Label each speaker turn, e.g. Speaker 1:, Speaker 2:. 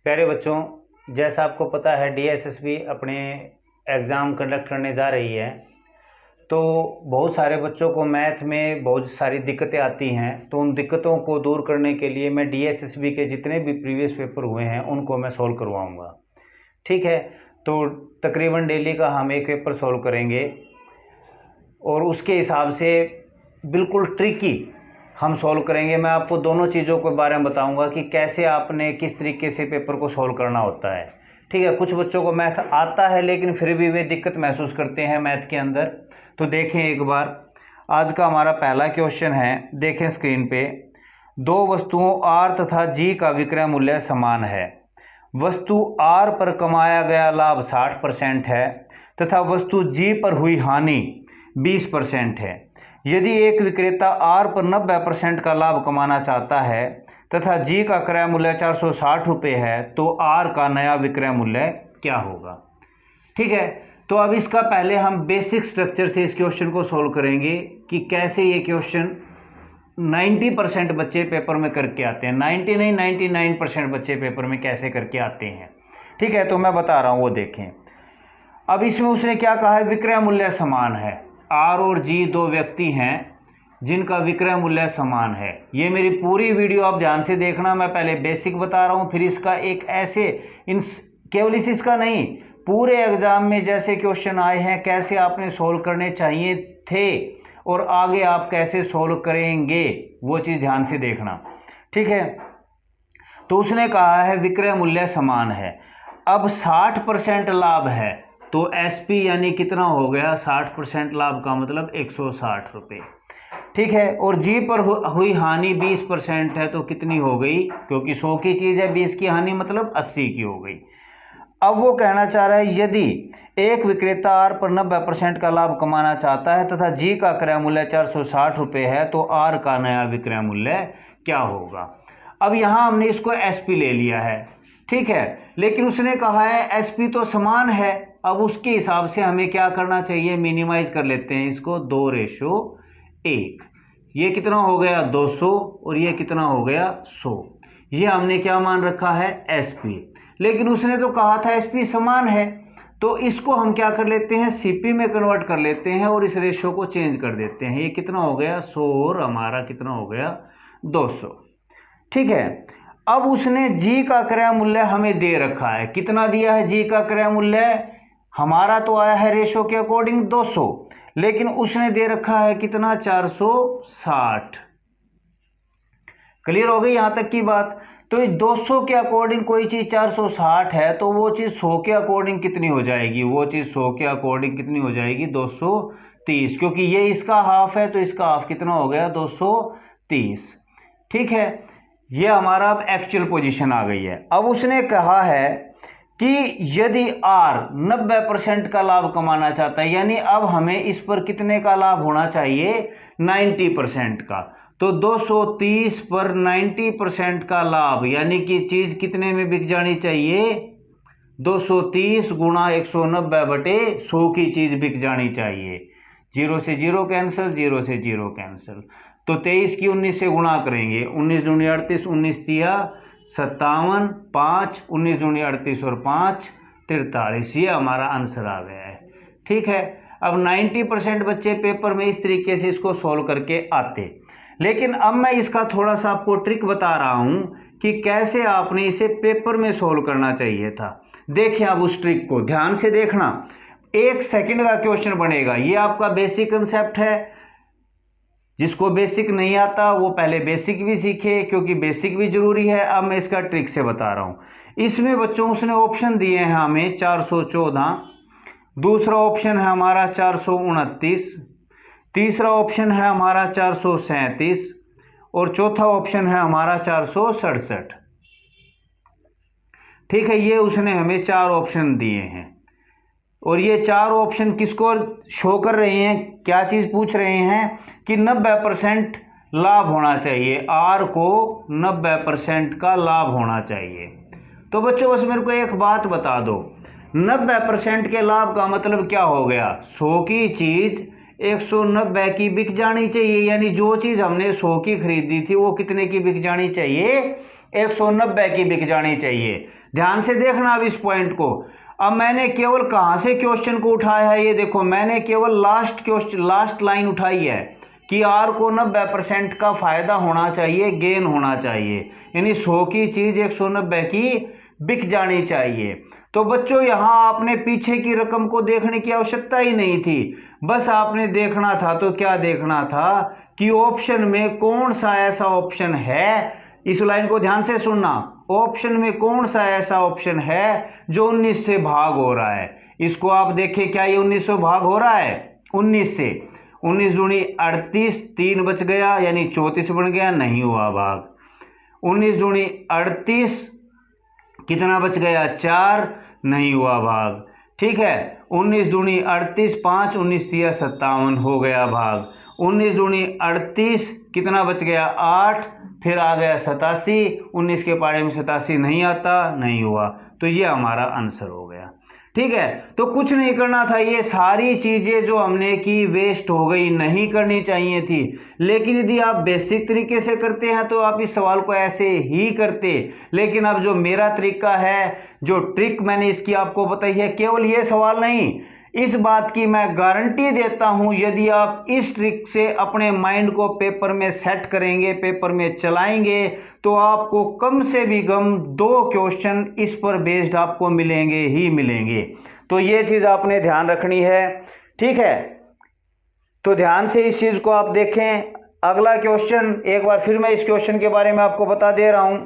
Speaker 1: प्यारे बच्चों, जैसा आपको पता है डीएसएसबी अपने एग्ज़ाम कंडक्ट करने जा रही है। तो बहुत सारे बच्चों को मैथ में बहुत सारी दिक्कतें आती हैं। तो उन दिक्कतों को दूर करने के लिए मैं डीएसएसबी के जितने भी प्रीवियस पेपर हुए हैं उनको मैं सॉल्व करवाऊंगा। ठीक है, तो तकरीबन डेली का हम एक पेपर सॉल्व करेंगे और उसके हिसाब से बिल्कुल ट्रिकी हम सॉल्व करेंगे। मैं आपको दोनों चीज़ों के बारे में बताऊंगा कि कैसे आपने किस तरीके से पेपर को सॉल्व करना होता है। ठीक है, कुछ बच्चों को मैथ आता है लेकिन फिर भी वे दिक्कत महसूस करते हैं मैथ के अंदर। तो देखें एक बार, आज का हमारा पहला क्वेश्चन है, देखें स्क्रीन पे। दो वस्तुओं आर तथा जी का विक्रय मूल्य समान है। वस्तु आर पर कमाया गया लाभ 60% है तथा वस्तु जी पर हुई हानि 20% है। यदि एक विक्रेता आर पर 90% का लाभ कमाना चाहता है तथा जी का क्रय मूल्य 460 रुपये है, तो आर का नया विक्रय मूल्य क्या होगा। ठीक है, तो अब इसका पहले हम बेसिक स्ट्रक्चर से इस क्वेश्चन को सोल्व करेंगे कि कैसे ये क्वेश्चन 90% बच्चे पेपर में करके आते हैं। 90 नहीं, 99% बच्चे पेपर में कैसे करके आते हैं। ठीक है, तो मैं बता रहा हूँ, वो देखें। अब इसमें उसने क्या कहा है, विक्रय मूल्य समान है। आर और जी दो व्यक्ति हैं जिनका विक्रय मूल्य समान है। ये मेरी पूरी वीडियो आप ध्यान से देखना, मैं पहले बेसिक बता रहा हूँ, फिर इसका एक ऐसे केवल इसका नहीं, पूरे एग्जाम में जैसे क्वेश्चन आए हैं कैसे आपने सोल्व करने चाहिए थे और आगे आप कैसे सोल्व करेंगे, वो चीज़ ध्यान से देखना। ठीक है, तो उसने कहा है विक्रय मूल्य समान है। अब 60% लाभ है तो एसपी यानी कितना हो गया, 60% लाभ का मतलब 160 रुपये। ठीक है, और जी पर हुई हानि 20% है तो कितनी हो गई, क्योंकि 100 की चीज़ है, 20 की हानि मतलब 80 की हो गई। अब वो कहना चाह रहा है यदि एक विक्रेता आर पर 90% का लाभ कमाना चाहता है तथा जी का क्रय मूल्य 460 रुपये है, तो आर का नया विक्रय मूल्य क्या होगा। अब यहाँ हमने इसको एसपी ले लिया है। ठीक है, लेकिन उसने कहा है एसपी तो समान है। अब उसके हिसाब से हमें क्या करना चाहिए, मिनिमाइज कर लेते हैं इसको, 2:1। ये कितना हो गया 200 और ये कितना हो गया 100। ये हमने क्या मान रखा है, एसपी। लेकिन उसने तो कहा था एसपी समान है, तो इसको हम क्या कर लेते हैं, सीपी में कन्वर्ट कर लेते हैं और इस रेशो को चेंज कर देते हैं। ये कितना हो गया 100 और हमारा कितना हो गया 200। ठीक है, अब उसने जी का क्रय मूल्य हमें दे रखा है, कितना दिया है जी का क्रय मूल्य, हमारा तो आया है रेशो के अकॉर्डिंग 200, लेकिन उसने दे रखा है कितना 460। क्लियर हो गई यहां तक की बात। तो 200 के अकॉर्डिंग कोई चीज 460 है तो वो चीज 100 के अकॉर्डिंग कितनी हो जाएगी, वो चीज 100 के अकॉर्डिंग कितनी हो जाएगी 230, क्योंकि ये इसका हाफ है तो इसका हाफ कितना हो गया 230। ठीक है, ये हमारा अब एक्चुअल पोजीशन आ गई है। अब उसने कहा है कि यदि आर 90% का लाभ कमाना चाहता है, यानी अब हमें इस पर कितने का लाभ होना चाहिए, 90% का। तो 230 पर 90% का लाभ, यानी कि चीज कितने में बिक जानी चाहिए, 230 गुणा 190/100 की चीज बिक जानी चाहिए। 0 से 0 कैंसिल, 0 से 0 कैंसिल, तो 23 की 19 से गुणा करेंगे, 19 दूनी 38, 19 तिया 57, 5 19 दूनी 38 और 5 43। ये हमारा आंसर आ गया है। ठीक है, अब 90% बच्चे पेपर में इस तरीके से इसको सॉल्व करके आते, लेकिन अब मैं इसका थोड़ा सा आपको ट्रिक बता रहा हूं कि कैसे आपने इसे पेपर में सॉल्व करना चाहिए था। देखिए अब उस ट्रिक को ध्यान से देखना, 1 सेकंड का क्वेश्चन बनेगा। ये आपका बेसिक कंसेप्ट है, जिसको बेसिक नहीं आता वो पहले बेसिक भी सीखे, क्योंकि बेसिक भी जरूरी है। अब मैं इसका ट्रिक से बता रहा हूं। इसमें बच्चों उसने ऑप्शन दिए हैं हमें 414, दूसरा ऑप्शन है हमारा 429, तीसरा ऑप्शन है हमारा 437 और चौथा ऑप्शन है हमारा 467। ठीक है, ये उसने हमें 4 ऑप्शन दिए हैं और ये 4 ऑप्शन किसको शो कर रहे हैं, क्या चीज पूछ रहे हैं कि 90% लाभ होना चाहिए, आर को 90% का लाभ होना चाहिए। तो बच्चों बस मेरे को एक बात बता दो, 90% के लाभ का मतलब क्या हो गया, 100 की चीज 190 की बिक जानी चाहिए, यानी जो चीज हमने 100 की खरीदी थी वो कितने की बिक जानी चाहिए, 190 की बिक जानी चाहिए। ध्यान से देखना अब इस पॉइंट को। अब मैंने केवल कहां से क्वेश्चन को उठाया है, ये देखो मैंने केवल लास्ट लाइन उठाई है कि आर को 90% का फायदा होना चाहिए, गेन होना चाहिए, यानी 100 की चीज 190 की बिक जानी चाहिए। तो बच्चों यहां आपने पीछे की रकम को देखने की आवश्यकता ही नहीं थी, बस आपने देखना था तो क्या देखना था कि ऑप्शन में कौन सा ऐसा ऑप्शन है, इस लाइन को ध्यान से सुनना, ऑप्शन में कौन सा ऐसा ऑप्शन है जो 19 से भाग हो रहा है। इसको आप देखें, क्या ये 19 से भाग हो रहा है? 19 से 19 दूनी 38, 3 बच गया यानी 34 बन गया, नहीं हुआ भाग। 19 दूनी 38, कितना बच गया? 4, नहीं हुआ भाग। ठीक है, 19 दूनी 38, 5, 19 तिया 57 हो गया भाग। 19 दूनी 38, कितना बच गया? 8, फिर आ गया 87, 19 के पारे में 87 नहीं आता, नहीं हुआ। तो ये हमारा आंसर हो गया। ठीक है, तो कुछ नहीं करना था, ये सारी चीजें जो हमने की वेस्ट हो गई, नहीं करनी चाहिए थी। लेकिन यदि आप बेसिक तरीके से करते हैं तो आप इस सवाल को ऐसे ही करते। लेकिन अब जो मेरा तरीका है, जो ट्रिक मैंने इसकी आपको बताई है, केवल ये सवाल नहीं, इस बात की मैं गारंटी देता हूं, यदि आप इस ट्रिक से अपने माइंड को पेपर में सेट करेंगे, पेपर में चलाएंगे, तो आपको कम से भी कम 2 क्वेश्चन इस पर बेस्ड आपको मिलेंगे ही मिलेंगे। तो ये चीज आपने ध्यान रखनी है। ठीक है, तो ध्यान से इस चीज को आप देखें। अगला क्वेश्चन, एक बार फिर मैं इस क्वेश्चन के बारे में आपको बता दे रहा हूं।